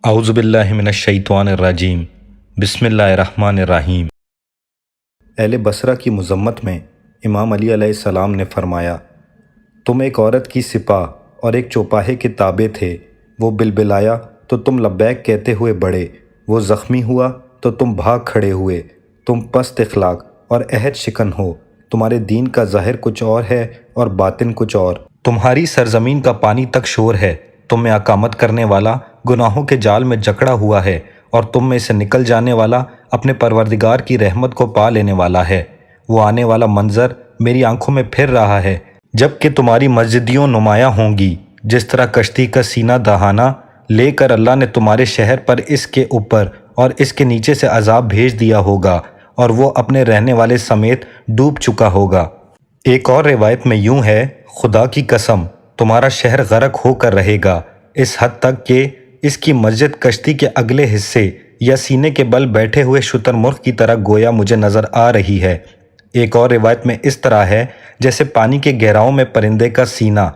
اعوذ باللہ من الشیطان الرجیم بسم اللہ الرحمن الرحیم۔ اہل بصرہ کی مذمت میں امام علی علیہ السلام نے فرمایا، تم ایک عورت کی سپاہ اور ایک چوپاہے کے تابع تھے۔ وہ بلبلایا تو تم لبیک کہتے ہوئے بڑھے، وہ زخمی ہوا تو تم بھاگ کھڑے ہوئے۔ تم پست اخلاق اور عہد شکن ہو، تمہارے دین کا ظاہر کچھ اور ہے اور باطن کچھ اور۔ تمہاری سرزمین کا پانی تک شور ہے، تم میں اقامت کرنے والا گناہوں کے جال میں جکڑا ہوا ہے، اور تم میں سے نکل جانے والا اپنے پروردگار کی رحمت کو پا لینے والا ہے۔ وہ آنے والا منظر میری آنکھوں میں پھر رہا ہے، جب کہ تمہاری مسجدیوں نمایاں ہوں گی، جس طرح کشتی کا سینہ دہانہ لے کر اللہ نے تمہارے شہر پر اس کے اوپر اور اس کے نیچے سے عذاب بھیج دیا ہوگا، اور وہ اپنے رہنے والے سمیت ڈوب چکا ہوگا۔ ایک اور روایت میں یوں ہے، خدا کی قسم تمہارا شہر غرق ہو کر رہے گا، اس حد تک کہ اس کی مسجد کشتی کے اگلے حصے یا سینے کے بل بیٹھے ہوئے شتر مرغ کی طرح گویا مجھے نظر آ رہی ہے۔ ایک اور روایت میں اس طرح ہے جیسے پانی کے گہراؤں میں پرندے کا سینہ۔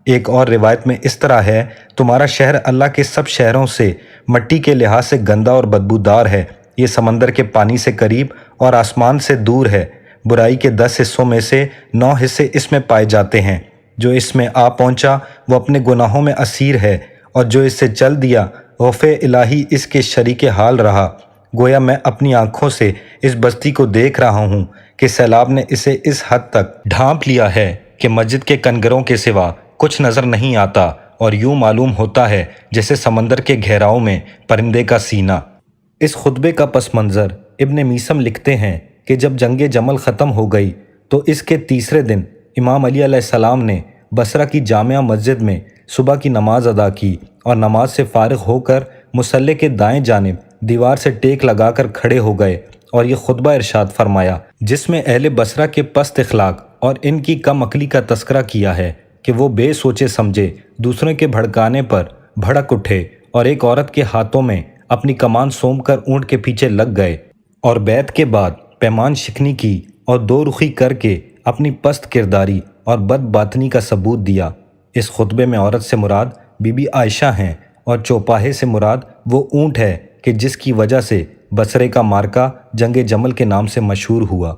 ایک اور روایت میں اس طرح ہے، تمہارا شہر اللہ کے سب شہروں سے مٹی کے لحاظ سے گندا اور بدبودار ہے، یہ سمندر کے پانی سے قریب اور آسمان سے دور ہے۔ برائی کے 10 حصوں میں سے 9 حصے اس میں پائے جاتے ہیں۔ جو اس میں آ پہنچا وہ اپنے گناہوں میں اسیر ہے، اور جو اس سے چل دیا خوف الہی اس کے شریک حال رہا۔ گویا میں اپنی آنکھوں سے اس بستی کو دیکھ رہا ہوں کہ سیلاب نے اسے اس حد تک ڈھانپ لیا ہے کہ مسجد کے کنگروں کے سوا کچھ نظر نہیں آتا، اور یوں معلوم ہوتا ہے جیسے سمندر کے گہراؤں میں پرندے کا سینہ۔ اس خطبے کا پس منظر ابن میثم لکھتے ہیں کہ جب جنگ جمل ختم ہو گئی تو اس کے تیسرے دن امام علی علیہ السلام نے بصرہ کی جامع مسجد میں صبح کی نماز ادا کی، اور نماز سے فارغ ہو کر مصلی کے دائیں جانب دیوار سے ٹیک لگا کر کھڑے ہو گئے، اور یہ خطبہ ارشاد فرمایا جس میں اہل بصرہ کے پست اخلاق اور ان کی کم عقلی کا تذکرہ کیا ہے کہ وہ بے سوچے سمجھے دوسروں کے بھڑکانے پر بھڑک اٹھے، اور ایک عورت کے ہاتھوں میں اپنی کمان سونپ کر اونٹ کے پیچھے لگ گئے، اور بیعت کے بعد پیمان شکنی کی اور دو رخی کر کے اپنی پست کرداری اور بد باطنی کا ثبوت دیا۔ اس خطبے میں عورت سے مراد بی بی عائشہ ہیں، اور چوپاہے سے مراد وہ اونٹ ہے کہ جس کی وجہ سے بصرے کا مارکہ جنگ جمل کے نام سے مشہور ہوا۔